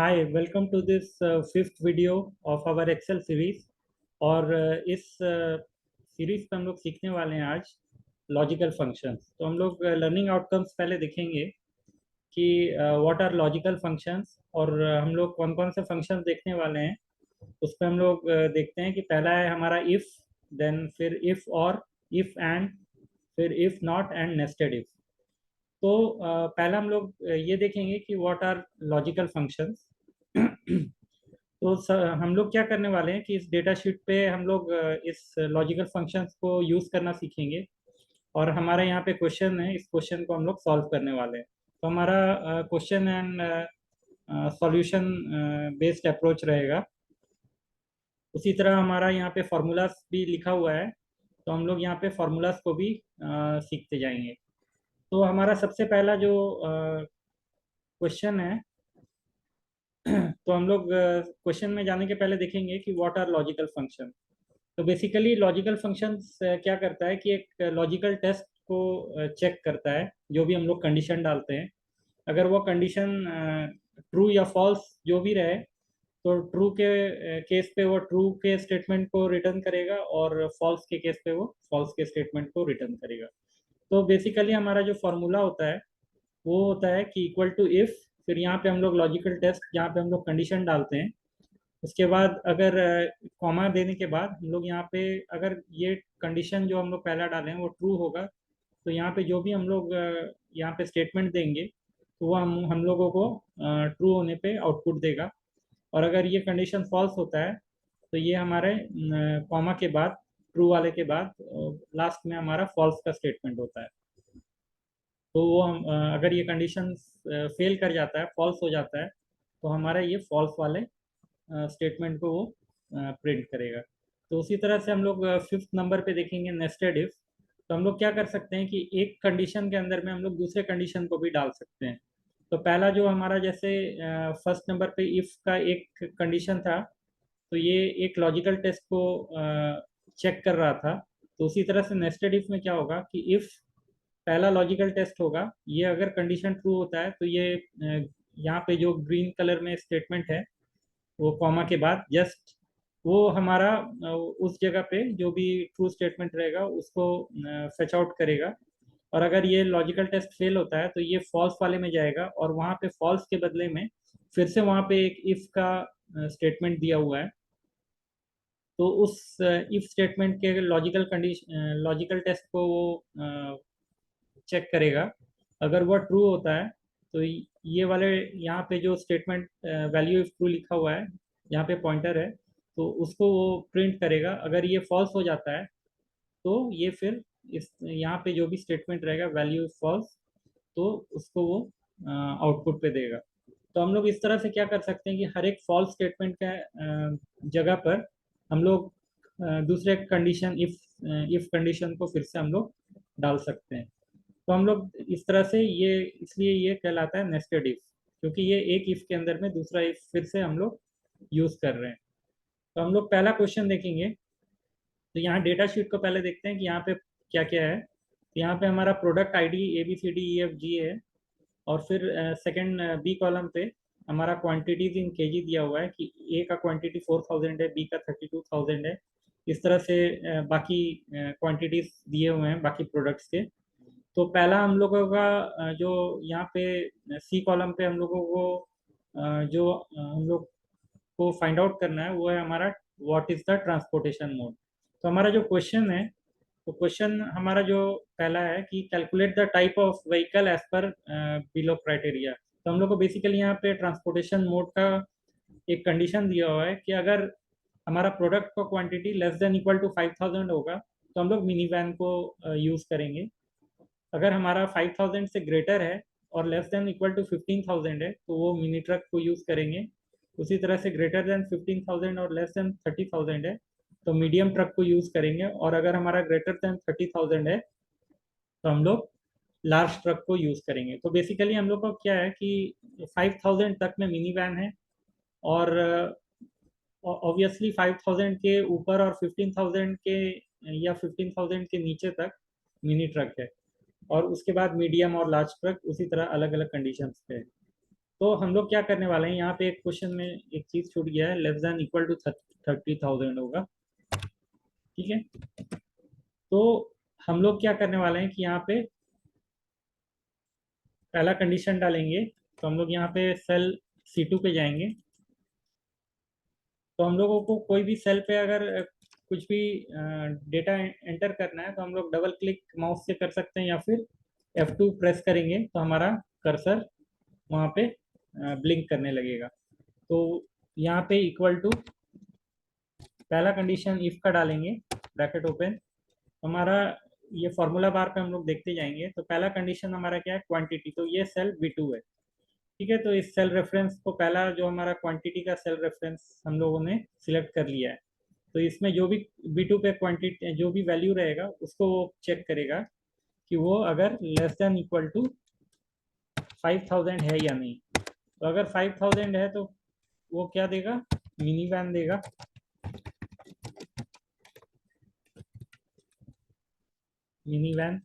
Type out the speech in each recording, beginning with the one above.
Hi welcome to this fifth video of our Excel series. और इस series पे हम लोग सीखने वाले हैं आज लॉजिकल फंक्शंस। तो हम लोग लर्निंग आउटकम्स पहले देखेंगे कि व्हाट आर लॉजिकल फंक्शंस, और हम लोग कौन कौन से फंक्शंस देखने वाले हैं। उस पर हम लोग देखते हैं कि पहला है हमारा इफ़, देन फिर इफ़ और, इफ़ एंड, फिर if not and nested if. तो पहला हम लोग ये देखेंगे कि व्हाट आर लॉजिकल फंक्शंस। तो हम लोग क्या करने वाले हैं कि इस डेटा शीट पे हम लोग इस लॉजिकल फंक्शंस को यूज़ करना सीखेंगे। और हमारा यहाँ पे क्वेश्चन है, इस क्वेश्चन को हम लोग सॉल्व करने वाले हैं। तो हमारा question and solution based approach रहेगा। उसी तरह हमारा यहाँ पे फार्मूलाज भी लिखा हुआ है, तो हम लोग यहाँ पे फार्मूलाज को भी सीखते जाएंगे। तो हमारा सबसे पहला जो क्वेश्चन है, तो हम लोग क्वेश्चन में जाने के पहले देखेंगे कि व्हाट आर लॉजिकल फंक्शन। तो बेसिकली लॉजिकल फंक्शंस क्या करता है कि एक लॉजिकल टेस्ट को चेक करता है। जो भी हम लोग कंडीशन डालते हैं, अगर वो कंडीशन ट्रू या फॉल्स जो भी रहे, तो ट्रू के केस पे वो ट्रू के स्टेटमेंट को रिटर्न करेगा, और फॉल्स के केस पे वो फॉल्स के स्टेटमेंट को रिटर्न करेगा। तो बेसिकली हमारा जो फॉर्मूला होता है वो होता है कि इक्वल टू इफ, फिर यहाँ पे हम लोग लॉजिकल टेस्ट, यहाँ पे हम लोग कंडीशन डालते हैं। उसके बाद अगर कॉमा देने के बाद हम लोग यहाँ पे, अगर ये कंडीशन जो हम लोग पहला डालें वो ट्रू होगा, तो यहाँ पे जो भी हम लोग यहाँ पे स्टेटमेंट देंगे, तो वो हम लोगों को ट्रू होने पे आउटपुट देगा। और अगर ये कंडीशन फॉल्स होता है, तो ये हमारे कॉमा के बाद, ट्रू वाले के बाद लास्ट में हमारा फॉल्स का स्टेटमेंट होता है। तो वो हम अगर ये कंडीशन फेल कर जाता है, फॉल्स हो जाता है, तो हमारा ये फॉल्स वाले स्टेटमेंट को वो प्रिंट करेगा। तो उसी तरह से हम लोग फिफ्थ नंबर पे देखेंगे नेस्टेड इफ। तो हम लोग क्या कर सकते हैं कि एक कंडीशन के अंदर में हम लोग दूसरे कंडीशन को भी डाल सकते हैं। तो पहला जो हमारा, जैसे फर्स्ट नंबर पे इफ का एक कंडीशन था, तो ये एक लॉजिकल टेस्ट को चेक कर रहा था। तो उसी तरह से नेस्टेड इफ में क्या होगा कि इफ पहला लॉजिकल टेस्ट होगा, ये अगर कंडीशन ट्रू होता है, तो ये यहाँ पे जो ग्रीन कलर में स्टेटमेंट है, वो कॉमा के बाद जस्ट वो हमारा उस जगह पे जो भी ट्रू स्टेटमेंट रहेगा उसको फेच आउट करेगा। और अगर ये लॉजिकल टेस्ट फेल होता है, तो ये फॉल्स वाले में जाएगा, और वहाँ पे फॉल्स के बदले में फिर से वहाँ पे एक इफ का स्टेटमेंट दिया हुआ है। तो उस इफ स्टेटमेंट के लॉजिकल कंडीशन, लॉजिकल टेस्ट को वो चेक करेगा। अगर वो ट्रू होता है, तो ये वाले यहाँ पे जो स्टेटमेंट वैल्यू इफ ट्रू लिखा हुआ है, यहाँ पे पॉइंटर है, तो उसको वो प्रिंट करेगा। अगर ये फॉल्स हो जाता है, तो ये फिर इस यहाँ पे जो भी स्टेटमेंट रहेगा वैल्यू इफ फॉल्स, तो उसको वो आउटपुट पे देगा। तो हम लोग इस तरह से क्या कर सकते हैं कि हर एक फॉल्स स्टेटमेंट का जगह पर हम लोग दूसरे कंडीशन, इफ कंडीशन को फिर से हम लोग डाल सकते हैं। तो हम लोग इस तरह से, ये इसलिए ये कहलाता है नेस्टेड इफ, क्योंकि ये एक इफ के अंदर में दूसरा इफ फिर से हम लोग यूज कर रहे हैं। तो हम लोग पहला क्वेश्चन देखेंगे। तो यहाँ डेटा शीट को पहले देखते हैं कि यहाँ पे क्या क्या है। तो यहाँ पे हमारा प्रोडक्ट आईडी ABCDEFG है, और फिर सेकंड बी कॉलम पे हमारा क्वांटिटीज इन केजी दिया हुआ है कि ए का क्वांटिटी 4000 है, बी का 32,000 है। इस तरह से बाकी क्वांटिटीज दिए हुए हैं बाकी प्रोडक्ट्स के। तो पहला हम लोगों का जो यहाँ पे सी कॉलम पे हम लोगों को जो हम लोग को फाइंड आउट करना है, वो है हमारा what is the transportation mode. तो हमारा जो क्वेश्चन है, तो क्वेश्चन हमारा जो पहला है कि calculate the type of vehicle as per below criteria. तो हम लोग को बेसिकली यहाँ पे ट्रांसपोर्टेशन मोड का एक कंडीशन दिया हुआ है कि अगर हमारा प्रोडक्ट का quantity less than equal to 5000 होगा, तो हम लोग मिनी वैन को यूज़ करेंगे। अगर हमारा 5000 से ग्रेटर है और लेस देन इक्वल टू 15000 है, तो वो मिनी ट्रक को यूज़ करेंगे। उसी तरह से ग्रेटर देन 15000 और लेस देन 30000 है, तो मीडियम ट्रक को यूज़ करेंगे। और अगर हमारा ग्रेटर देन 30000 है, तो हम लोग लार्ज ट्रक को यूज़ करेंगे। तो बेसिकली हम लोग का क्या है कि 5000 तक में मिनी वैन है, और ऑब्वियसली 5000 के ऊपर और 15000 के या 15000 के नीचे तक मिनी ट्रक है। और उसके बाद मीडियम और लार्ज ट्रक उसी तरह अलग अलग कंडीशंस पे है। तो हम लोग क्या करने वाले हैं, यहाँ पे एक क्वेश्चन में एक चीज छूट गया है, लेस देन इक्वल टू 30,000 होगा, ठीक है। तो हम लोग क्या करने वाले हैं कि यहाँ पे पहला कंडीशन डालेंगे। तो हम लोग यहाँ पे सेल C2 पे जाएंगे। तो हम लोगों को कोई भी सेल पे अगर कुछ भी डेटा एंटर करना है तो हम लोग डबल क्लिक माउस से कर सकते हैं, या फिर F2 प्रेस करेंगे तो हमारा कर्सर वहाँ पे ब्लिंक करने लगेगा। तो यहाँ पे इक्वल टू पहला कंडीशन इफ का डालेंगे, ब्रैकेट ओपन, हमारा ये फॉर्मूला बार पे हम लोग देखते जाएंगे। तो पहला कंडीशन हमारा क्या है, क्वांटिटी, तो ये सेल B2 है, ठीक है। तो इस सेल रेफरेंस को, पहला जो हमारा क्वांटिटी का सेल रेफरेंस हम लोगों ने सिलेक्ट कर लिया है। तो इसमें जो भी B2 पे क्वांटिटी जो भी वैल्यू रहेगा उसको वो चेक करेगा कि वो अगर लेस देन इक्वल टू 5,000 है या नहीं। तो अगर 5,000 है तो वो क्या देगा, मिनी वैन देगा। Mini van.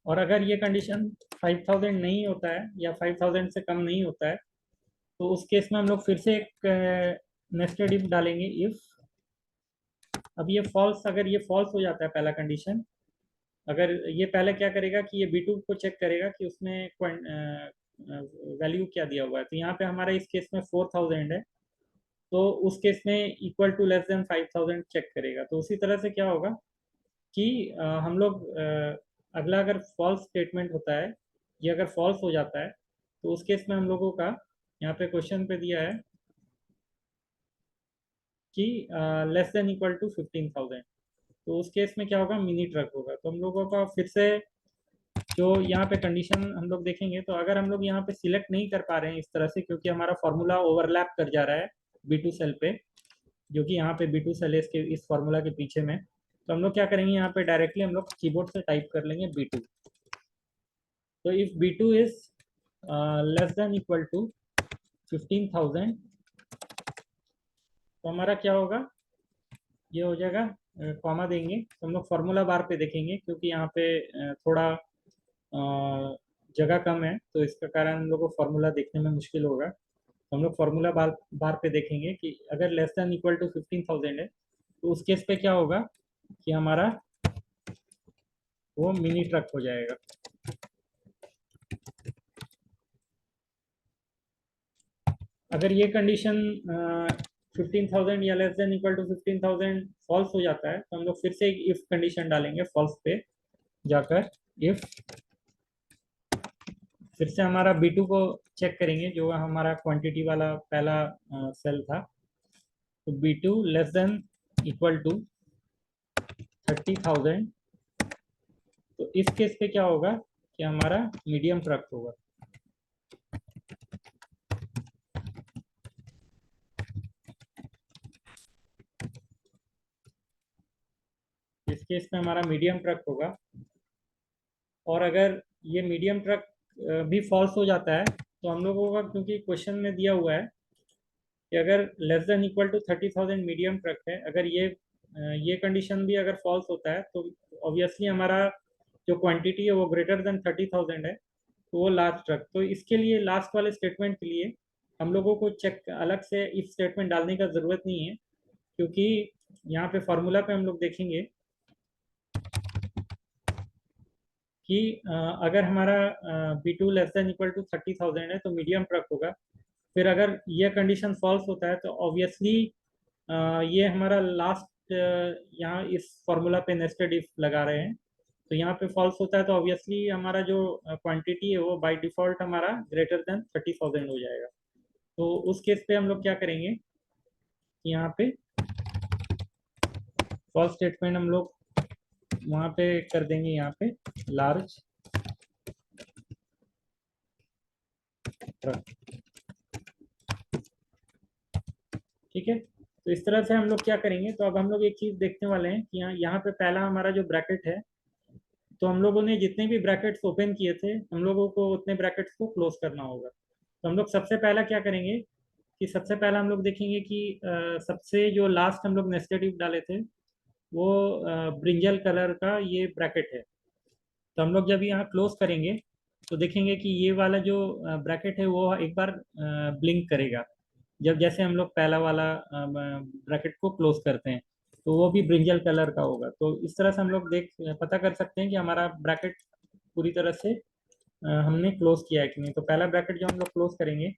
और अगर ये कंडीशन 5,000 नहीं होता है या 5,000 से कम नहीं होता है तो उस केस में हम लोग फिर से एक नेस्टेड इफ डालेंगे, इफ। अब ये फॉल्स, अगर ये फॉल्स हो जाता है पहला कंडीशन, अगर ये पहले क्या करेगा कि ये B2 को चेक करेगा कि उसमें वैल्यू क्या दिया हुआ है। तो यहाँ पे हमारा इस केस में 4,000 है, तो उस केस में equal to less than 5,000 check करेगा। तो उसी तरह से क्या होगा कि हम लोग अगला अगर फॉल्स स्टेटमेंट होता है, ये अगर फॉल्स हो जाता है तो उस केस में हम लोगों का यहाँ पे क्वेश्चन पे दिया है कि लेस देन इक्वल टू 15,000। तो उस केस में क्या होगा, मिनी ट्रक होगा। तो हम लोगों का फिर से जो यहाँ पे कंडीशन हम लोग देखेंगे, तो अगर हम लोग यहाँ पे सिलेक्ट नहीं कर पा रहे हैं इस तरह से, क्योंकि हमारा फॉर्मूला ओवरलैप कर जा रहा है B2 सेल पे, जो कि यहाँ पे B2 सेल है इसके इस फॉर्मूला के पीछे में। तो हम लोग क्या करेंगे, यहाँ पे डायरेक्टली हम लोग कीबोर्ड से टाइप कर लेंगे B2। तो if B2 is less than equal to 15,000, तो हमारा क्या होगा, ये हो जाएगा, कॉमा देंगे। तो हम लोग फार्मूला बार पे देखेंगे, क्योंकि यहाँ पे थोड़ा जगह कम है, तो इसका कारण हम लोग को फार्मूला देखने में मुश्किल होगा। तो हम लोग फार्मूला बार बार पे देखेंगे कि अगर लेस देन इक्वल टू 15,000 है तो उस केस पे क्या होगा कि हमारा वो मिनी ट्रक हो जाएगा। अगर ये कंडीशन 15,000 या less than equal to 15,000 false हो जाता है तो हम लोग फिर से एक इफ कंडीशन डालेंगे फॉल्स पे जाकर, इफ। फिर से हमारा B2 को चेक करेंगे, जो हमारा क्वांटिटी वाला पहला सेल था। तो B2 less than equal to 30,000। तो इस केस पे क्या होगा कि हमारा मीडियम ट्रक होगा। इस केस में हमारा मीडियम ट्रक होगा। और अगर ये मीडियम ट्रक भी फॉल्स हो जाता है तो हम लोगों का, क्योंकि क्वेश्चन में दिया हुआ है कि अगर less than equal to 30,000 medium truck है, अगर ये कंडीशन भी अगर फॉल्स होता है तो ऑब्वियसली हमारा जो क्वांटिटी है वो ग्रेटर देन 30,000 है, तो वो लार्ज ट्रक। तो इसके लिए लास्ट वाले स्टेटमेंट के लिए हम लोगों को चेक अलग से इफ स्टेटमेंट डालने का ज़रूरत नहीं है, क्योंकि यहाँ पे फॉर्मूला पे हम लोग देखेंगे कि अगर हमारा B2 less than equal to 30,000 है तो मीडियम ट्रक होगा। फिर अगर ये कंडीशन फॉल्स होता है तो ऑब्वियसली ये हमारा लास्ट यहाँ इस फॉर्मूला पे नेस्टेड इफ लगा रहे हैं, तो यहाँ पे फॉल्स होता है तो ऑब्वियसली हमारा जो क्वांटिटी है वो बाय डिफॉल्ट हमारा ग्रेटर देन 30,000 हो जाएगा। तो उस केस पे हम लोग क्या करेंगे, यहाँ पे फॉल्स स्टेटमेंट हम लोग वहाँ पे कर देंगे, यहाँ पे लार्ज ट्रक, ठीक है। तो इस तरह से हम लोग क्या करेंगे, तो अब हम लोग एक चीज़ देखने वाले हैं कि यहाँ पे पहला हमारा जो ब्रैकेट है, तो हम लोगों ने जितने भी ब्रैकेट्स ओपन किए थे हम लोगों को उतने ब्रैकेट्स को क्लोज करना होगा। तो हम लोग सबसे पहला क्या करेंगे कि सबसे पहला हम लोग देखेंगे कि सबसे जो लास्ट हम लोग नेस्टेड इफ डाले थे वो ब्रिंजल कलर का ये ब्रैकेट है। तो हम लोग जब यहाँ क्लोज करेंगे तो देखेंगे कि ये वाला जो ब्रैकेट है वो एक बार ब्लिंक करेगा, जब जैसे हम लोग पहला वाला ब्रैकेट को क्लोज करते हैं, तो वो भी ब्रिंजल कलर का होगा। तो इस तरह से हम लोग देख पता कर सकते हैं कि हमारा ब्रैकेट पूरी तरह से हमने क्लोज किया है कि नहीं। तो पहला ब्रैकेट जो हम लोग क्लोज करेंगे,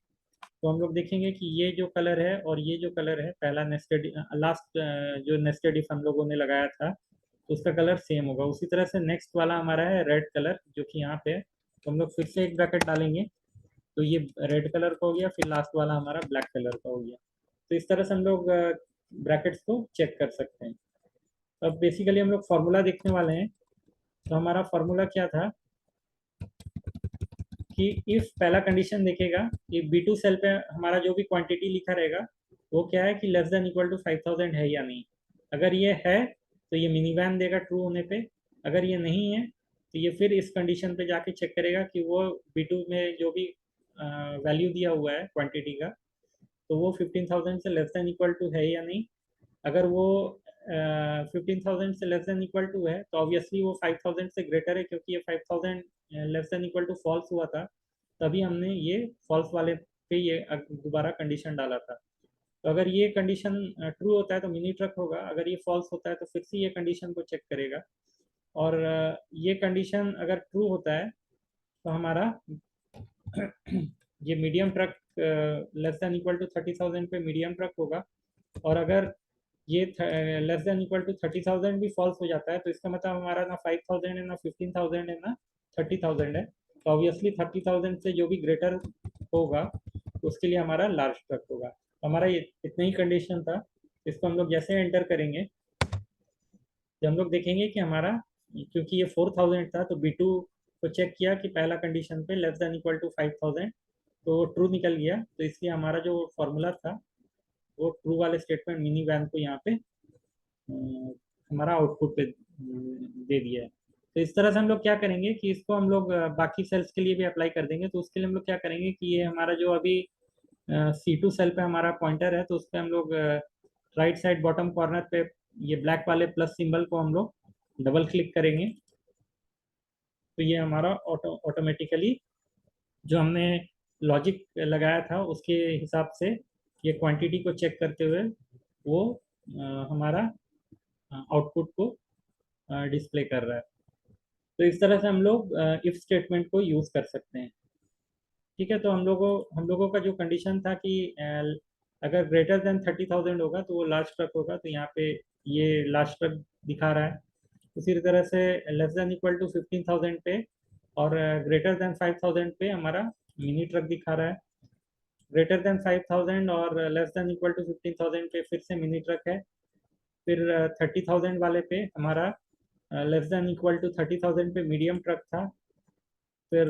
तो हम लोग देखेंगे कि ये जो कलर है और ये जो कलर है, पहला नेस्टेड लास्ट जो नेस्टेड इफ हम लोगों ने लगाया था, तो उसका कलर सेम होगा। उसी तरह से नेक्स्ट वाला हमारा है रेड कलर, जो कि यहाँ पे है। तो हम लोग फिर से एक ब्रैकेट डालेंगे, तो ये रेड कलर का हो गया, फिर लास्ट वाला हमारा ब्लैक कलर का हो गया। तो इस तरह से हम लोग ब्रैकेट्स को चेक कर सकते हैं। तो अब बेसिकली हम लोग फार्मूला देखने वाले हैं। तो हमारा फार्मूला क्या था कि इफ पहला कंडीशन देखेगा कि B2 सेल पे हमारा जो भी क्वांटिटी लिखा रहेगा वो क्या है कि लेस देन इक्वल टू 5000 है या नहीं। अगर ये है तो ये मिनी वैन देगा ट्रू होने पे। अगर ये नहीं है तो ये फिर इस कंडीशन पे जाके चेक करेगा कि वो B2 में जो भी वैल्यू दिया हुआ है क्वांटिटी का, तो वो 15,000 से लेस देन इक्वल टू है या नहीं। अगर वो 15,000 से लेस देन इक्वल टू है तो ऑब्वियसली वो 5,000 से ग्रेटर है, क्योंकि ये 5,000 less than equal to false हुआ था, तभी हमने ये फॉल्स वाले पे ये दोबारा कंडीशन डाला था। तो अगर ये कंडीशन ट्रू होता है तो मिनी ट्रक होगा, अगर ये फॉल्स होता है तो फिर से ये कंडीशन को चेक करेगा। और ये कंडीशन अगर ट्रू होता है तो हमारा ये medium truck less than equal to 30,000 पे मीडियम ट्रक होगा। और अगर ये लेस देन इक्वल टू 30,000 भी फॉल्स हो जाता है, तो इसका मतलब हमारा ना 5,000 है, ना 15,000 है, ना 30,000 है। तो ऑब्वियसली 30,000 से जो भी ग्रेटर होगा उसके लिए हमारा लार्ज ट्रक होगा। तो हमारा ये इतना ही कंडीशन था। इसको हम लोग जैसे एंटर करेंगे, जब हम लोग देखेंगे कि हमारा, क्योंकि ये 4,000 था, तो B2 को चेक किया कि पहला कंडीशन पे लेस देन इक्वल टू 5,000, तो वो ट्रू निकल गया। तो इसलिए हमारा जो फॉर्मूला था वो ट्रू वाले स्टेटमेंट मिनी वैन को यहाँ पे हमारा आउटपुट पे दे दिया है। तो इस तरह से हम लोग क्या करेंगे कि इसको हम लोग बाकी सेल्स के लिए भी अप्लाई कर देंगे। तो उसके लिए हम लोग क्या करेंगे कि ये हमारा जो अभी C2 सेल पे हमारा पॉइंटर है, तो उस पर हम लोग राइट साइड बॉटम कॉर्नर पे ये ब्लैक वाले प्लस सिंबल को हम लोग डबल क्लिक करेंगे। तो ये हमारा ऑटोमेटिकली जो हमने लॉजिक लगाया था उसके हिसाब से ये क्वांटिटी को चेक करते हुए वो हमारा आउटपुट को डिस्प्ले कर रहा है। तो इस तरह से हम लोग इफ स्टेटमेंट को यूज कर सकते हैं। ठीक है। तो हम लोगों का जो कंडीशन था कि अगर ग्रेटर देन 30,000 होगा तो वो लार्ज ट्रक होगा, तो यहाँ पे ये लार्ज ट्रक दिखा रहा है। उसी तरह से लेस देन इक्वल टू 15,000 पे और ग्रेटर देन 5,000 पे हमारा मिनी ट्रक दिखा रहा है। ग्रेटर देन 5,000 और लेस देन इक्वल टू 15,000 पे फिर से मिनी ट्रक है। फिर 30,000 वाले पे हमारा लेस देन इक्वल टू 30,000 पे मीडियम ट्रक था। फिर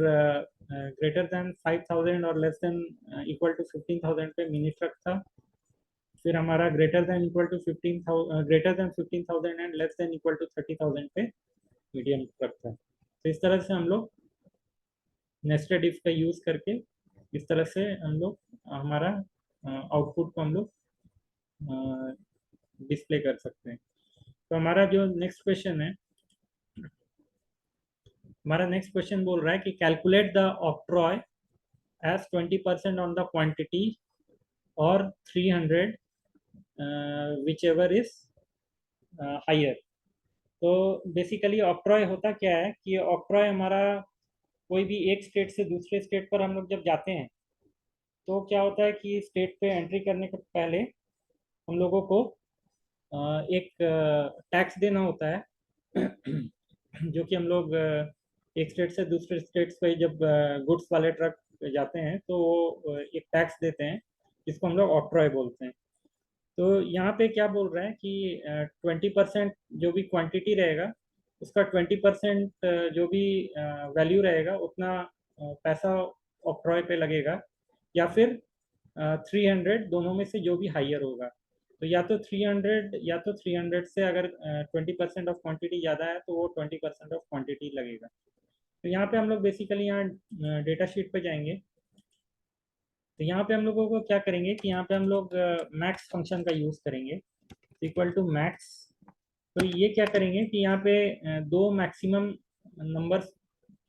ग्रेटर देन 5,000 और लेस देन इक्वल टू 15,000 पे मिनी ट्रक था। फिर हमारा greater than 15,000 and less than equal to 30,000 पे मीडियम ट्रक था। तो इस तरह से हम लोग नेस्टेड इफ का यूज करके इस तरह से हम लोग हमारा आउटपुट को हम लोग डिस्प्ले कर सकते हैं। तो हमारा जो नेक्स्ट क्वेश्चन है, हमारा नेक्स्ट क्वेश्चन बोल रहा है कि calculate the octroi as 20% on the quantity और 300 विच एवर इज हायर। तो बेसिकली ऑक्ट्रॉय होता क्या है कि ऑक्ट्रॉय हमारा कोई भी एक स्टेट से दूसरे स्टेट पर हम लोग जब जाते हैं, तो क्या होता है कि स्टेट पे एंट्री करने के पहले हम लोगों को एक टैक्स देना होता है। जो कि हम लोग एक स्टेट से दूसरे स्टेट्स पे जब गुड्स वाले ट्रक जाते हैं तो वो एक टैक्स देते हैं, जिसको हम लोग ऑक्ट्रॉय बोलते हैं। तो यहाँ पे क्या बोल रहा है कि 20% जो भी क्वांटिटी रहेगा उसका 20% जो भी वैल्यू रहेगा उतना पैसा ऑक्ट्रॉय पे लगेगा, या फिर 300, दोनों में से जो भी हाइयर होगा। तो या तो 300 या तो 300 से अगर 20% ऑफ क्वांटिटी ज़्यादा है तो वो 20% ऑफ क्वांटिटी लगेगा। तो यहाँ पे हम लोग बेसिकली यहाँ डेटा शीट पे जाएंगे। तो यहाँ पे हम लोगों को क्या करेंगे कि यहाँ पे हम लोग मैक्स फंक्शन का यूज़ करेंगे, इक्वल टू मैक्स। तो ये क्या करेंगे कि यहाँ पे दो मैक्सिमम नंबर्स,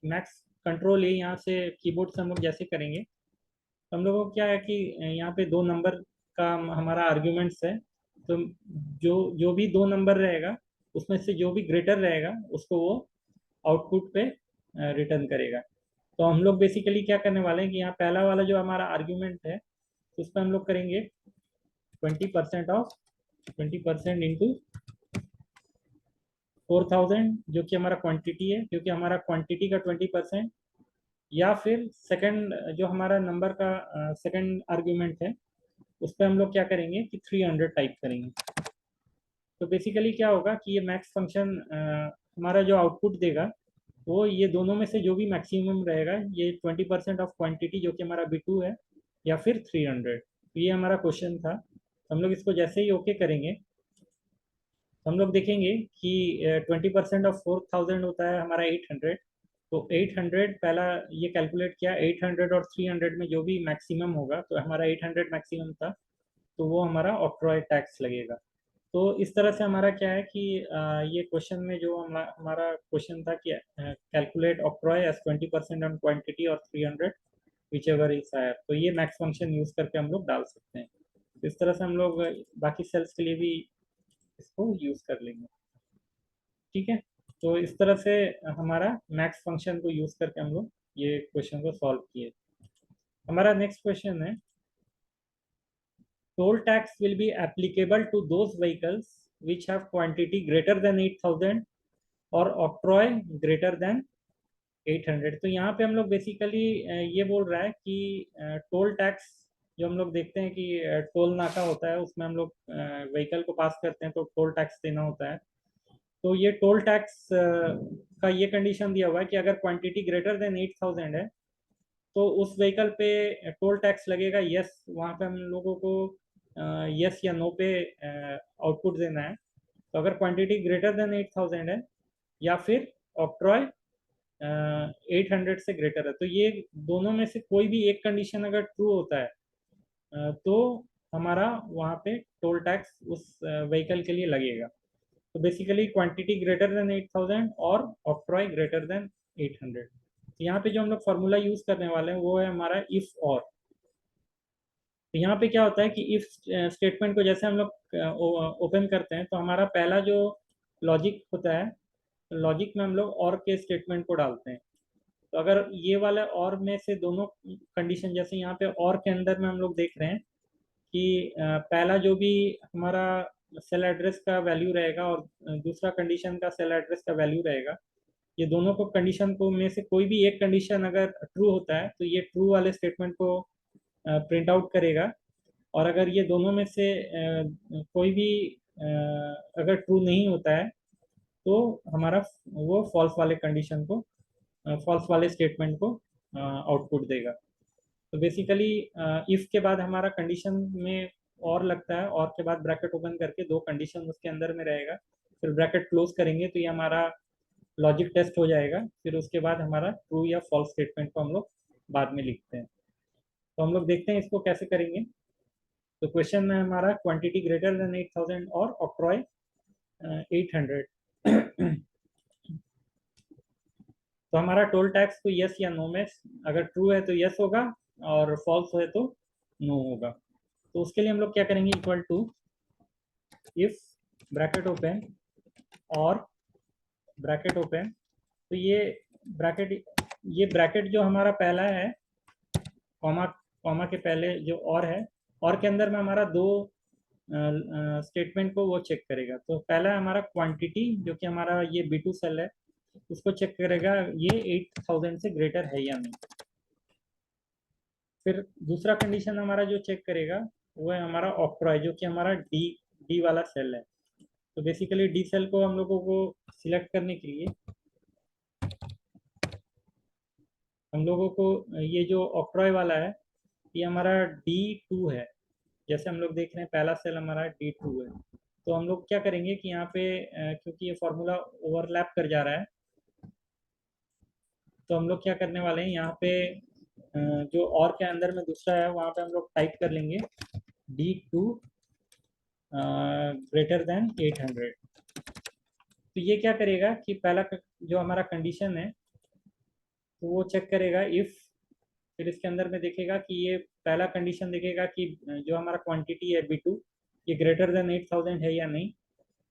मैक्स कंट्रोल ए यहाँ से कीबोर्ड से हम लोग जैसे करेंगे, तो हम लोगों को क्या है कि यहाँ पे 2 नंबर का हमारा आर्ग्यूमेंट्स है। तो जो जो भी 2 नंबर रहेगा उसमें से जो भी ग्रेटर रहेगा उसको वो आउटपुट पे रिटर्न करेगा। तो हम लोग बेसिकली क्या करने वाले हैं कि यहाँ पहला वाला जो हमारा आर्ग्यूमेंट है, तो उस पर हम लोग करेंगे 20% ऑफ 20% इंटू 4000, जो कि हमारा क्वांटिटी है, क्योंकि हमारा क्वांटिटी का 20%, या फिर सेकंड जो हमारा नंबर का सेकंड आर्ग्यूमेंट है उस पर हम लोग क्या करेंगे कि 300 टाइप करेंगे। तो बेसिकली क्या होगा कि ये मैक्स फंक्शन हमारा जो आउटपुट देगा वो ये दोनों में से जो भी मैक्सिमम रहेगा, ये 20% ऑफ क्वांटिटी जो कि हमारा B2 है, या फिर 300। तो ये हमारा क्वेश्चन था। हम लोग इसको जैसे ही ओके करेंगे तो हम लोग देखेंगे कि 20% ऑफ 4000 होता है हमारा 800। तो 800 पहला ये कैलकुलेट किया, 800 और 300 में जो भी मैक्सिमम होगा, तो हमारा 800 मैक्सिमम था, तो वो हमारा ऑक्ट्रॉय टैक्स लगेगा। तो इस तरह से हमारा क्या है कि ये क्वेश्चन में जो हमारा क्वेश्चन था कि calculate octroi as 20% on quantity और 300 विच एवर इज हायर, तो ये मैक्स फंक्शन यूज करके हम लोग डाल सकते हैं। तो इस तरह से हम लोग बाकी सेल्स के लिए भी इसको यूज कर लेंगे। ठीक है, तो इस तरह से हमारा मैक्स फंक्शन को यूज करके हम लोग ये क्वेश्चन को सॉल्व किए। हमारा नेक्स्ट क्वेश्चन है, toll tax will be applicable to those vehicles which have quantity greater than 8000 और octroi greater than 800। तो यहाँ पे हम लोग बेसिकली ये बोल रहा है कि टोल टैक्स जो हम लोग देखते हैं कि टोल नाका होता है, उसमें हम लोग व्हीकल को पास करते हैं तो टोल टैक्स देना होता है। तो ये टोल टैक्स का ये कंडीशन दिया हुआ है कि अगर क्वांटिटी ग्रेटर देन 8000 है तो उस व्हीकल पे टोल टैक्स लगेगा। यस, वहाँ पे हम लोगों को यस या नो पे आउटपुट देना है। तो अगर क्वांटिटी ग्रेटर देन 8000 है या फिर ऑक्ट्रॉय 800 से ग्रेटर है, तो ये दोनों में से कोई भी एक कंडीशन अगर ट्रू होता है तो हमारा वहाँ पे टोल टैक्स उस व्हीकल के लिए लगेगा। तो बेसिकली क्वांटिटी ग्रेटर देन 8000 और ऑक्ट्रॉय ग्रेटर देन 800। तो यहाँ पे जो हम लोग फार्मूला यूज करने वाले हैं वो है हमारा इफ और। तो यहाँ पे क्या होता है कि इफ स्टेटमेंट को जैसे हम लोग ओपन करते हैं तो हमारा पहला जो लॉजिक होता है, लॉजिक में हम लोग और के स्टेटमेंट को डालते हैं। तो अगर ये वाला और में से दोनों कंडीशन, जैसे यहाँ पे और के अंदर में हम लोग देख रहे हैं कि पहला जो भी हमारा सेल एड्रेस का वैल्यू रहेगा और दूसरा कंडीशन का सेल एड्रेस का वैल्यू रहेगा, ये दोनों को कंडीशन को में से कोई भी एक कंडीशन अगर ट्रू होता है तो ये ट्रू वाले स्टेटमेंट को प्रिंट आउट करेगा। और अगर ये दोनों में से कोई भी अगर ट्रू नहीं होता है तो हमारा वो फॉल्स वाले कंडीशन को, फॉल्स वाले स्टेटमेंट को आउटपुट देगा। तो बेसिकली इफ के बाद हमारा कंडीशन में और लगता है, और के बाद ब्रैकेट ओपन करके दो कंडीशन उसके अंदर में रहेगा, फिर ब्रैकेट क्लोज करेंगे तो ये हमारा लॉजिक टेस्ट हो जाएगा। फिर उसके बाद हमारा ट्रू या फॉल्स स्टेटमेंट को हम लोग बाद में लिखते हैं। तो हम लोग देखते हैं इसको कैसे करेंगे। तो क्वेश्चन में हमारा क्वांटिटी ग्रेटर देन 8000 और ऑक्ट्रॉय 800। तो हमारा टोल टैक्स को यस या नो में, अगर ट्रू है तो यस होगा और फॉल्स है तो नो होगा। तो उसके लिए हम लोग क्या करेंगे, equal to if bracket open और ब्रैकेट ओपन। तो ये ब्रैकेट जो हमारा पहला है, कॉमा कॉमा के पहले जो और है, और के अंदर में हमारा दो स्टेटमेंट को वो चेक करेगा। तो पहला है हमारा क्वांटिटी जो कि हमारा ये B2 सेल है, उसको चेक करेगा ये 8000 से ग्रेटर है या नहीं। फिर दूसरा कंडीशन हमारा जो चेक करेगा वो है हमारा ऑक्ट्रॉय जो कि हमारा डी वाला सेल है। तो बेसिकली डी सेल को हम लोगों को सिलेक्ट करने के लिए हम लोगों को ये जो ऑक्ट्रॉय वाला है ये हमारा D2 है। जैसे हम लोग देख रहे हैं पहला सेल हमारा D2 है। तो हम लोग क्या करेंगे कि यहाँ पे क्योंकि ये फॉर्मूला ओवरलैप कर जा रहा है, तो हम लोग क्या करने वाले हैं यहाँ पे जो और के अंदर में दूसरा है वहाँ पे हम लोग टाइप कर लेंगे D2 ग्रेटर देन 800। तो ये क्या करेगा कि पहला जो हमारा कंडीशन है तो वो चेक करेगा इफ़, फिर इसके अंदर में देखेगा कि ये पहला कंडीशन देखेगा कि जो हमारा क्वांटिटी है B2 ये ग्रेटर देन 8000 है या नहीं।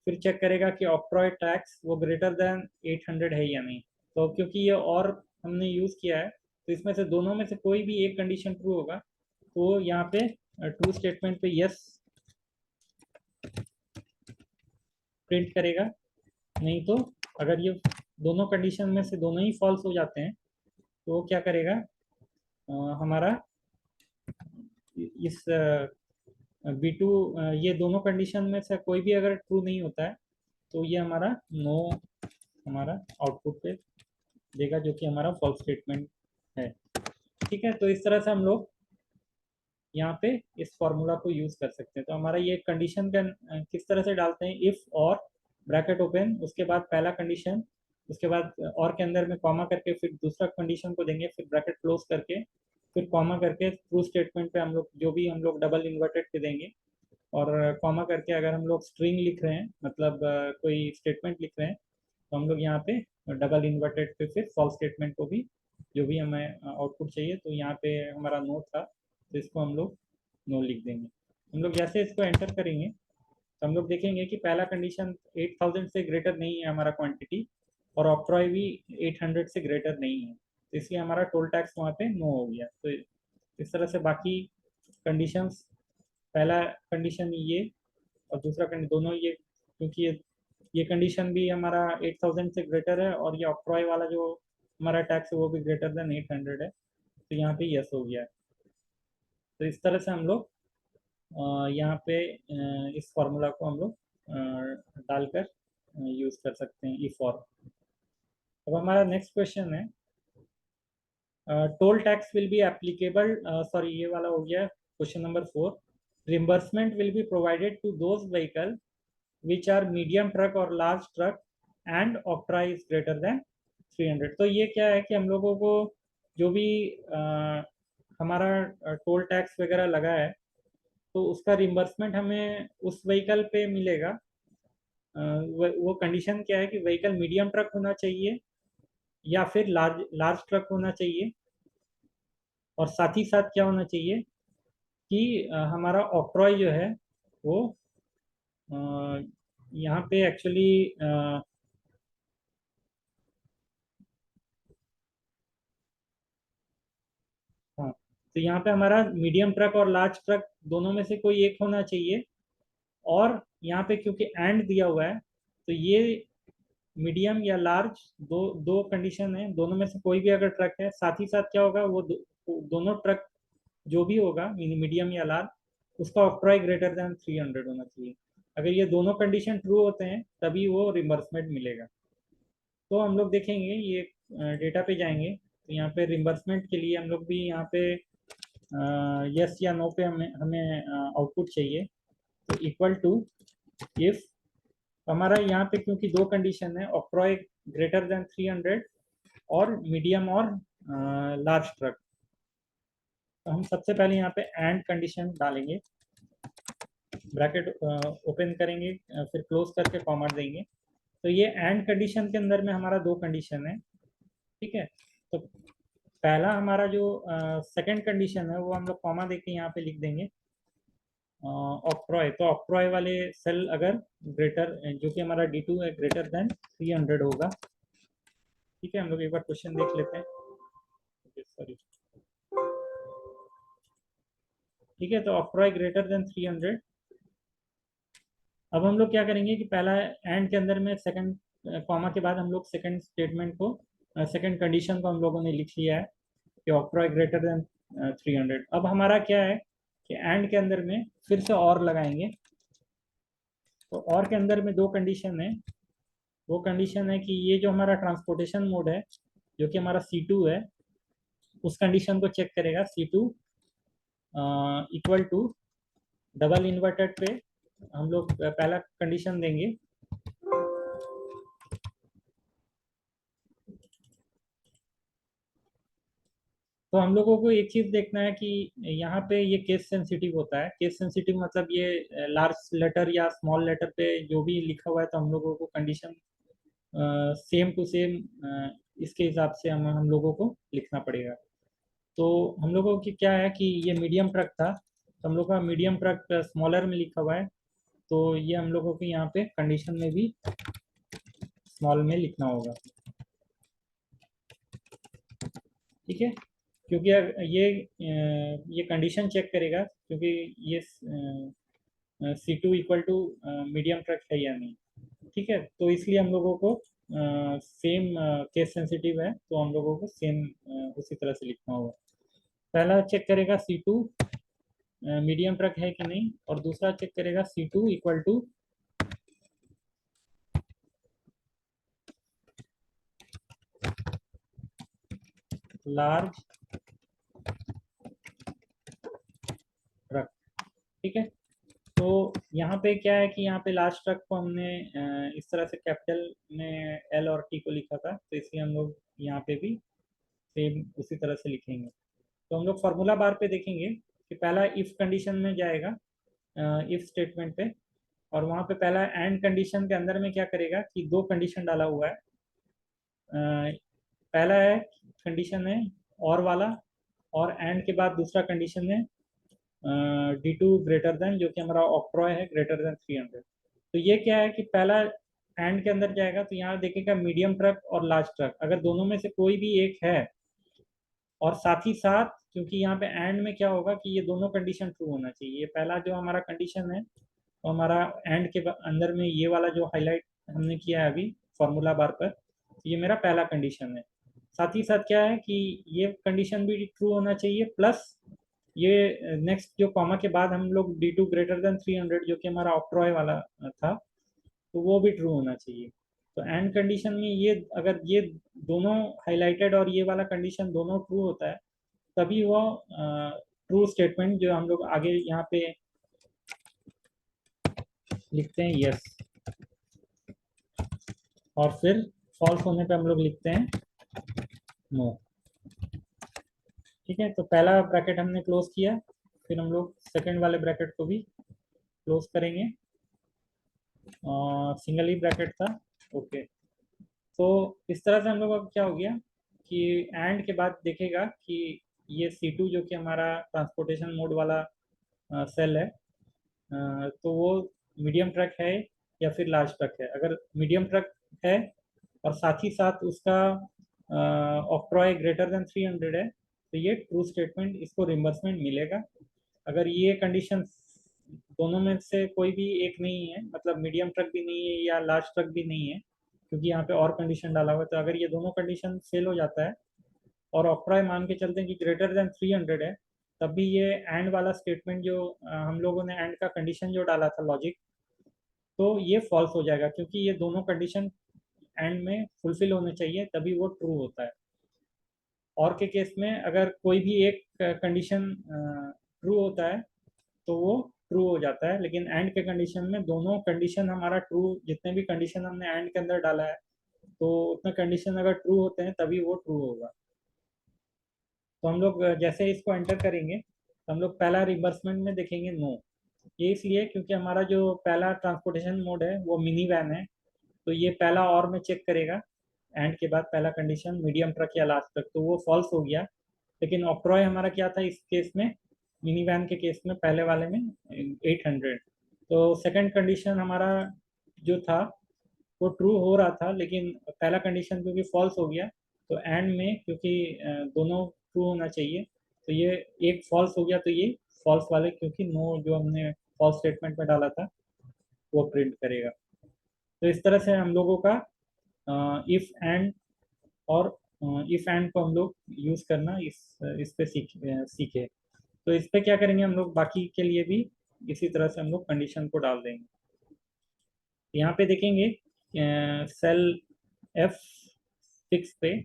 फिर चेक करेगा कि ऑक्ट्रॉय टैक्स वो ग्रेटर देन 800 है या नहीं। तो क्योंकि ये और हमने यूज़ किया है, तो इसमें से दोनों में से कोई भी एक कंडीशन ट्रू होगा तो यहाँ पे ट्रू स्टेटमेंट पे यस प्रिंट करेगा। नहीं तो अगर ये दोनों कंडीशन में से दोनों ही फॉल्स हो जाते हैं तो वो क्या करेगा, हमारा इस B2 ये दोनों कंडीशन में से कोई भी अगर ट्रू नहीं होता है तो ये हमारा नो हमारा आउटपुट पे देगा, जो कि हमारा फॉल्स स्टेटमेंट है। ठीक है, तो इस तरह से हम लोग यहाँ पे इस फॉर्मूला को यूज़ कर सकते हैं। तो हमारा ये कंडीशन का किस तरह से डालते हैं, इफ़ और ब्रैकेट ओपन, उसके बाद पहला कंडीशन, उसके बाद और के अंदर में कॉमा करके फिर दूसरा कंडीशन को देंगे, फिर ब्रैकेट क्लोज करके फिर कॉमा करके ट्रू स्टेटमेंट पे हम लोग जो भी हम लोग डबल इन्वर्टेड पे देंगे, और कॉमा करके अगर हम लोग स्ट्रिंग लिख रहे हैं मतलब कोई स्टेटमेंट लिख रहे हैं तो हम लोग यहाँ पे डबल इन्वर्टेड पे फिर फॉल्स स्टेटमेंट को भी जो भी हमें आउटपुट चाहिए, तो यहाँ पे हमारा नो था तो इसको हम लोग नो लिख देंगे। हम लोग जैसे इसको एंटर करेंगे तो हम लोग देखेंगे कि पहला कंडीशन 8000 से ग्रेटर नहीं है हमारा क्वांटिटी, और ऑक्ट्रॉय भी 800 से ग्रेटर नहीं है, तो इसलिए हमारा टोल टैक्स वहाँ पे नो हो गया। तो इस तरह से बाकी कंडीशंस, पहला कंडीशन ये और दूसरा कंडीशन दोनों ये, क्योंकि ये कंडीशन भी हमारा 8000 से ग्रेटर है और ये ऑक्ट्रॉय वाला जो हमारा टैक्स है वो भी ग्रेटर देन 800 है, तो यहाँ पे यस हो गया है। तो इस तरह से हम लोग यहाँ पे इस फॉर्मूला को हम लोग डालकर यूज़ कर सकते हैं इफ और। अब हमारा नेक्स्ट क्वेश्चन है, toll tax will be applicable, sorry ये वाला हो गया question number 4। Reimbursement will be provided to those vehicle which are medium truck or large truck and octroi is greater than 300। तो ये क्या है कि हम लोगों को जो भी हमारा टोल टैक्स वगैरह लगा है तो उसका रिम्बर्समेंट हमें उस व्हीकल पे मिलेगा। वो कंडीशन क्या है कि व्हीकल मीडियम ट्रक होना चाहिए या फिर लार्ज लार्ज ट्रक होना चाहिए, और साथ ही साथ क्या होना चाहिए कि हमारा ऑक्ट्रॉय जो है वो यहाँ पे एक्चुअली हाँ, तो यहाँ पे हमारा मीडियम ट्रक और लार्ज ट्रक दोनों में से कोई एक होना चाहिए, और यहाँ पे क्योंकि एंड दिया हुआ है तो ये मीडियम या लार्ज दो दो कंडीशन है, दोनों में से कोई भी अगर ट्रक है, साथ ही साथ क्या होगा वो दोनों ट्रक जो भी होगा मीडियम या लार्ज उसका ऑक्ट्रॉय ग्रेटर देन 300 होना चाहिए। अगर ये दोनों कंडीशन ट्रू होते हैं तभी वो रिम्बर्समेंट मिलेगा। तो हम लोग देखेंगे ये डेटा पे जाएंगे तो यहाँ पे रिम्बर्समेंट के लिए हम लोग भी यहाँ पे यस या नो पे हमें हमें आउटपुट चाहिए। तो इक्वल टू इफ हमारा यहाँ पे क्योंकि दो कंडीशन है, ऑक्ट्रॉय ग्रेटर देन 300 और मीडियम और लार्ज ट्रक, तो हम सबसे पहले यहाँ पे एंड कंडीशन डालेंगे, ब्रैकेट ओपन करेंगे फिर क्लोज करके कॉमा देंगे। तो ये एंड कंडीशन के अंदर में हमारा दो कंडीशन है। ठीक है, तो पहला हमारा जो सेकंड कंडीशन है वो हम लोग कॉमा देके यहाँ पे लिख देंगे ऑक्ट्रॉय। तो ऑक्ट्रॉय वाले सेल अगर ग्रेटर जो कि हमारा D2 है ग्रेटर देन 300 होगा। ठीक है, हम लोग एक बार क्वेश्चन देख लेते हैं। सॉरी, ठीक है, तो ऑक्ट्रॉय ग्रेटर देन 300। अब हम लोग क्या करेंगे कि पहला एंड के अंदर में सेकंड कॉमा के बाद हम लोग सेकंड स्टेटमेंट को सेकंड कंडीशन को हम लोगों ने लिख लिया है कि ऑक्ट्रॉय ग्रेटर देन 300। अब हमारा क्या है कि एंड के अंदर में फिर से और लगाएंगे। तो और के अंदर में दो कंडीशन है, वो कंडीशन है कि ये जो हमारा ट्रांसपोर्टेशन मोड है जो कि हमारा C2 है उस कंडीशन को चेक करेगा। C2 equal to double inverted पे हम लोग पहला कंडीशन देंगे। तो हम लोगों को एक चीज देखना है कि यहाँ पे ये केस सेंसिटिव होता है। केस सेंसिटिव मतलब ये लार्ज लेटर या स्मॉल लेटर पे जो भी लिखा हुआ है तो हम लोगों को कंडीशन सेम टू सेम इसके हिसाब से हम लोगों को लिखना पड़ेगा। तो हम लोगों की क्या है कि ये मीडियम ट्रक था, तो हम लोग का मीडियम ट्रक स्मॉलर में लिखा हुआ है, तो ये हम लोगों को यहाँ पे कंडीशन में भी स्मॉल में लिखना होगा। ठीक है, क्योंकि ये कंडीशन चेक करेगा क्योंकि ये C2 equal to medium truck है या नहीं। ठीक है, तो इसलिए हम लोगों को सेम केस सेंसिटिव है, तो हम लोगों को सेम उसी तरह से लिखना होगा। पहला चेक करेगा C2 मीडियम ट्रक है कि नहीं, और दूसरा चेक करेगा C2 equal to large truck. ठीक है, तो यहाँ पे क्या है कि यहाँ पे लार्ज ट्रक को हमने इस तरह से कैपिटल में L और T को लिखा था, तो इसलिए हम लोग यहाँ पे भी सेम उसी तरह से लिखेंगे। तो हम लोग फार्मूला बार पे देखेंगे कि पहला इफ कंडीशन में जाएगा, इफ स्टेटमेंट पे, और वहाँ पे पहला एंड कंडीशन के अंदर में क्या करेगा कि दो कंडीशन डाला हुआ है। पहला है कंडीशन है और वाला, और एंड के बाद दूसरा कंडीशन है D2 ग्रेटर देन, जो कि हमारा ऑक्ट्रॉय है, ग्रेटर देन 300। तो ये क्या है कि पहला एंड के अंदर जाएगा, तो यहाँ देखेगा मीडियम ट्रक और लार्ज ट्रक, अगर दोनों में से कोई भी एक है, और साथ ही साथ क्योंकि यहाँ पे एंड में क्या होगा कि ये दोनों कंडीशन ट्रू होना चाहिए। ये पहला जो हमारा कंडीशन है, तो हमारा एंड के अंदर में ये वाला जो हाईलाइट हमने किया है अभी फॉर्मूला बार पर, ये मेरा पहला कंडीशन है। साथ ही साथ क्या है कि ये कंडीशन भी ट्रू होना चाहिए, प्लस ये नेक्स्ट जो कॉमा के बाद हम लोग D2 ग्रेटर देन 300 जो कि हमारा ऑक्ट्रॉय वाला था, तो वो भी ट्रू होना चाहिए। तो एंड कंडीशन में ये अगर ये दोनों हाईलाइटेड और ये वाला कंडीशन दोनों ट्रू होता है, तभी वो ट्रू स्टेटमेंट जो हम लोग आगे यहाँ पे लिखते हैं यस, और फिर फॉल्स होने पे हम लोग लिखते हैं नो। ठीक है, तो पहला ब्रैकेट हमने क्लोज किया, फिर हम लोग सेकेंड वाले ब्रैकेट को भी क्लोज करेंगे, सिंगल ही ब्रैकेट था। ओके, तो इस तरह से हम लोग का क्या हो गया कि एंड के बाद देखेगा कि ये C2 जो कि हमारा ट्रांसपोर्टेशन मोड वाला सेल है, तो वो मीडियम ट्रक है या फिर लार्ज ट्रक है। अगर मीडियम ट्रक है और साथ ही साथ उसका ऑक्ट्रॉय ग्रेटर देन 300 है, तो ये ट्रू स्टेटमेंट, इसको रिम्बर्समेंट मिलेगा। अगर ये कंडीशन दोनों में से कोई भी एक नहीं है, मतलब मीडियम ट्रक भी नहीं है या लार्ज ट्रक भी नहीं है, क्योंकि यहाँ पे और कंडीशन डाला हुआ है, तो अगर ये दोनों कंडीशन फेल हो जाता है और ऑक्ट्रॉय मान के चलते हैं कि ग्रेटर देन 300 है, तब भी ये एंड वाला स्टेटमेंट जो हम लोगों ने एंड का कंडीशन जो डाला था लॉजिक, तो ये फॉल्स हो जाएगा, क्योंकि ये दोनों कंडीशन एंड में फुलफिल होने चाहिए, तभी वो ट्रू होता है। और के केस में अगर कोई भी एक कंडीशन ट्रू होता है तो वो ट्रू हो जाता है, लेकिन एंड के कंडीशन में दोनों कंडीशन हमारा ट्रू, जितने भी कंडीशन हमने एंड के अंदर डाला है, तो उतने कंडीशन अगर ट्रू होते हैं तभी वो ट्रू होगा। तो हम लोग जैसे इसको एंटर करेंगे, तो हम लोग पहला रिवर्समेंट में देखेंगे नो। ये इसलिए क्योंकि हमारा जो पहला ट्रांसपोर्टेशन मोड है वो मिनी वैन है, तो ये पहला और में चेक करेगा एंड के बाद पहला कंडीशन मीडियम ट्रक या लास्ट ट्रक, तो वो फॉल्स हो गया। लेकिन ऑक्ट्रॉय हमारा क्या था इस केस में, मिनी वैन के केस में पहले वाले में 800, तो सेकंड कंडीशन हमारा जो था वो ट्रू हो रहा था, लेकिन पहला कंडीशन क्योंकि फॉल्स हो गया, तो एंड में क्योंकि दोनों ट्रू होना चाहिए, तो ये एक फॉल्स हो गया, तो ये फॉल्स वाले क्योंकि नो जो हमने फॉल्स स्टेटमेंट में डाला था वो प्रिंट करेगा। तो इस तरह से हम लोगों का इफ एंड और इफ एंड को हम लोग यूज करना इस पे सीखे। तो इस पे क्या करेंगे हम लोग, बाकी के लिए भी इसी तरह से हम लोग कंडीशन को डाल देंगे। यहाँ पे देखेंगे सेल F6 पे,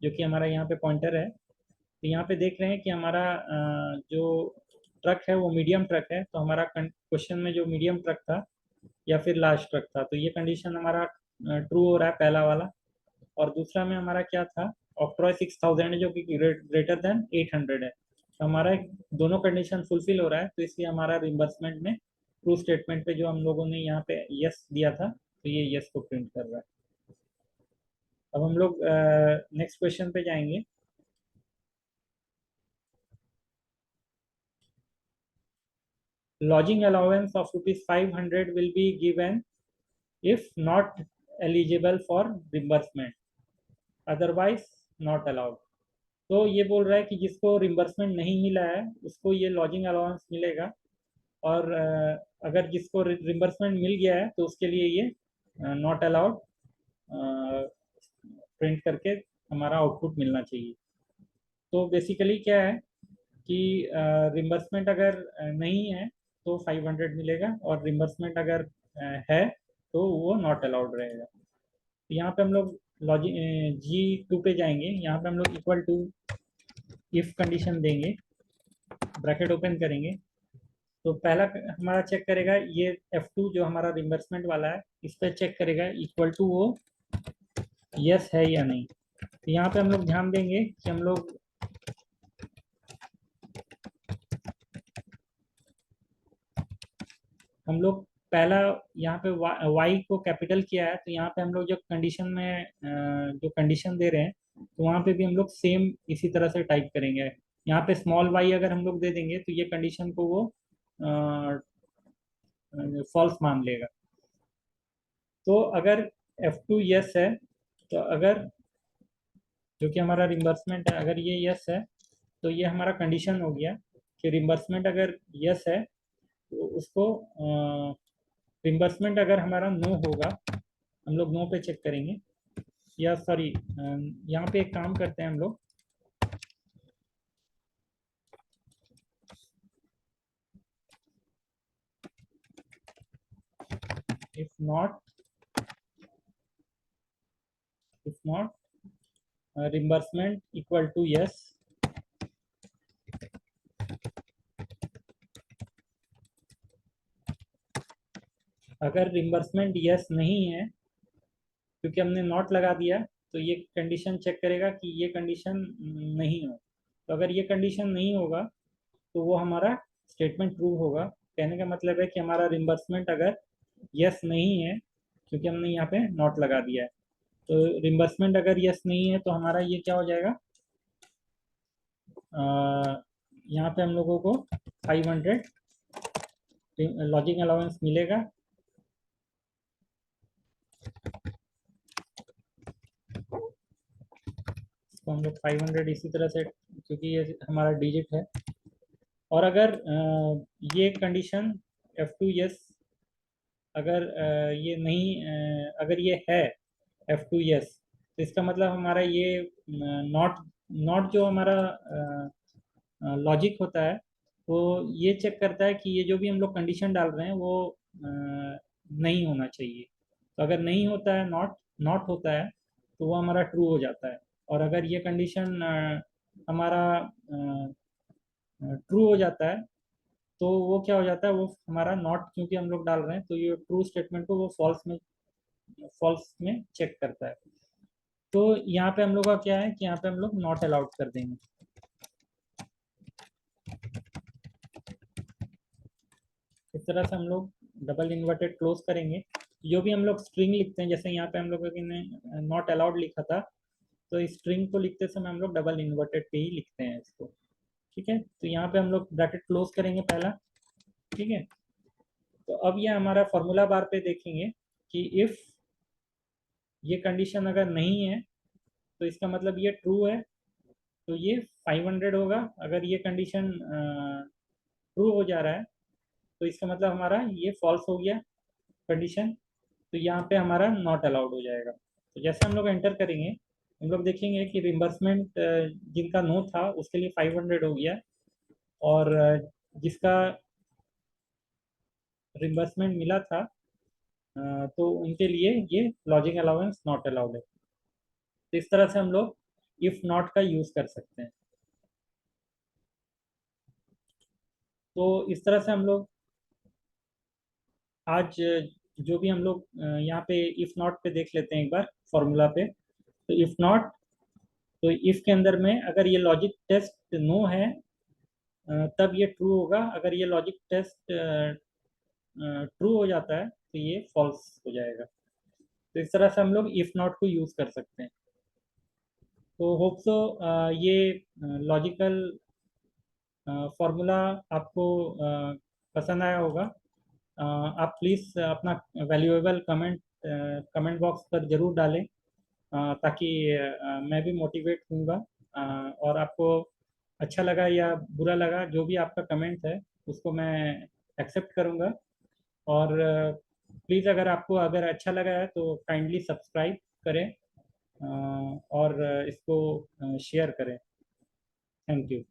जो कि हमारा यहाँ पे पॉइंटर है, तो यहाँ पे देख रहे हैं कि हमारा जो ट्रक है वो मीडियम ट्रक है, तो हमारा क्वेश्चन में जो मीडियम ट्रक था या फिर लार्ज ट्रक था, तो ये कंडीशन हमारा ट्रू हो रहा है पहला वाला। और दूसरा में हमारा क्या था, ऑक्ट्रॉय 6000 है जो कि ग्रेटर देन 800 है, तो हमारा दोनों कंडीशन फुलफिल हो रहा है, तो इसलिए हमारा रिम्बर्समेंट में ट्रू स्टेटमेंट पे जो हम लोगों ने यहाँ पे यस दिया था, तो ये यस को प्रिंट कर रहा है। अब हम लोग नेक्स्ट क्वेश्चन पे जाएंगे। Lodging allowance of ₹500 will be given if not eligible for reimbursement, otherwise not allowed। तो ये बोल रहा है कि जिसको रिम्बर्समेंट नहीं मिला है उसको ये लॉजिंग अलाउंस मिलेगा, और अगर जिसको रिम्बर्समेंट मिल गया है तो उसके लिए ये नॉट अलाउड प्रिंट करके हमारा आउटपुट मिलना चाहिए। तो बेसिकली क्या है कि रिम्बर्समेंट अगर नहीं है तो 500 मिलेगा, और रिम्बर्समेंट अगर है तो वो नॉट अलाउड रहेगा। तो यहाँ पे हम लोग लॉजिक G2 पे जाएंगे। यहाँ पे हम लोग इक्वल टू इफ कंडीशन देंगे, ब्रैकेट ओपन करेंगे। तो पहला हमारा चेक करेगा ये F2 जो हमारा रिम्बर्समेंट वाला है, इस पर चेक करेगा इक्वल टू वो यस है या नहीं। तो यहाँ पे हम लोग ध्यान देंगे कि हम लोग पहला यहाँ पे y को कैपिटल किया है, तो यहाँ पे हम लोग जो कंडीशन में जो कंडीशन दे रहे हैं तो वहाँ पे भी हम लोग सेम इसी तरह से टाइप करेंगे। यहाँ पे स्मॉल y अगर हम लोग दे देंगे तो ये कंडीशन को वो फॉल्स मान लेगा। तो अगर F2 यस है, तो अगर जो कि हमारा रिम्बर्समेंट है अगर ये यस है, तो ये हमारा कंडीशन हो गया कि रिम्बर्समेंट अगर यस है तो उसको रिम्बर्समेंट अगर हमारा नो होगा, हम लोग नो पे चेक करेंगे। या सॉरी, यहाँ पे एक काम करते हैं हम लोग, if not reimbursement equal to yes, अगर रिम्बर्समेंट यस नहीं है क्योंकि हमने नॉट लगा दिया, तो ये कंडीशन चेक करेगा कि ये कंडीशन नहीं हो। तो अगर ये कंडीशन नहीं होगा तो वो हमारा स्टेटमेंट ट्रू होगा। कहने का मतलब है कि हमारा रिम्बर्समेंट अगर यस नहीं है क्योंकि हमने यहाँ पे नॉट लगा दिया है, तो रिम्बर्समेंट अगर यस नहीं है तो हमारा ये क्या हो जाएगा, यहाँ पे हम लोगों को 500 लॉजिंग अलाउंस मिलेगा। इसको हम लोग 500 इसी तरह से, क्योंकि ये हमारा डिजिट है। और अगर ये कंडीशन F2 यस, अगर ये नहीं अगर ये है F2 यस, तो इसका मतलब हमारा ये नॉट नॉट जो हमारा लॉजिक होता है वो ये चेक करता है कि ये जो भी हम लोग कंडीशन डाल रहे हैं वो नहीं होना चाहिए। तो अगर नहीं होता है, नॉट नॉट होता है, तो वो हमारा ट्रू हो जाता है। और अगर ये कंडीशन हमारा ट्रू हो जाता है तो वो क्या हो जाता है, वो हमारा नॉट क्योंकि हम लोग डाल रहे हैं तो ये ट्रू स्टेटमेंट को वो फॉल्स में चेक करता है। तो यहाँ पे हम लोग का क्या है कि यहाँ पे हम लोग नॉट अलाउड कर देंगे। इस तरह से हम लोग डबल इन्वर्टेड क्लोज करेंगे। जो भी हम लोग स्ट्रिंग लिखते हैं, जैसे यहाँ पे हम लोग ने नॉट अलाउड लिखा था, तो इस स्ट्रिंग को लिखते समय हम लोग डबल इन्वर्टेड पे ही लिखते हैं इसको। ठीक है, तो यहाँ पे हम लोग ब्रैकेट क्लोज करेंगे पहला। ठीक है, तो अब ये हमारा फॉर्मूला बार पे देखेंगे कि इफ ये कंडीशन अगर नहीं है तो इसका मतलब ये ट्रू है, तो ये 500 होगा। अगर ये कंडीशन ट्रू हो जा रहा है तो इसका मतलब हमारा ये फॉल्स हो गया कंडीशन, तो यहाँ पे हमारा नॉट अलाउड हो जाएगा। तो जैसे हम लोग एंटर करेंगे हम लोग देखेंगे कि रिम्बर्समेंट जिनका नो था उसके लिए 500 हो गया, और जिसका रिम्बर्समेंट मिला था तो उनके लिए ये लॉजिंग अलाउंस नॉट अलाउड है। तो इस तरह से हम लोग इफ नॉट का यूज कर सकते हैं। तो इस तरह से हम लोग आज जो भी हम लोग यहाँ पे इफ नॉट पे देख लेते हैं एक बार फॉर्मूला पे। तो इफ नॉट, तो इफ के अंदर में अगर ये लॉजिक टेस्ट नो है तब ये ट्रू होगा, अगर ये लॉजिक टेस्ट ट्रू हो जाता है तो ये फॉल्स हो जाएगा। तो इस तरह से हम लोग इफ नॉट को यूज कर सकते हैं। तो होप सो ये लॉजिकल फॉर्मूला आपको पसंद आया होगा। आप प्लीज़ अपना वैल्यूएबल कमेंट बॉक्स पर ज़रूर डालें, ताकि मैं भी मोटिवेट होऊंगा। और आपको अच्छा लगा या बुरा लगा, जो भी आपका कमेंट है उसको मैं एक्सेप्ट करूंगा। और प्लीज़ अगर अच्छा लगा है तो काइंडली सब्सक्राइब करें, और इसको शेयर करें। Thank you.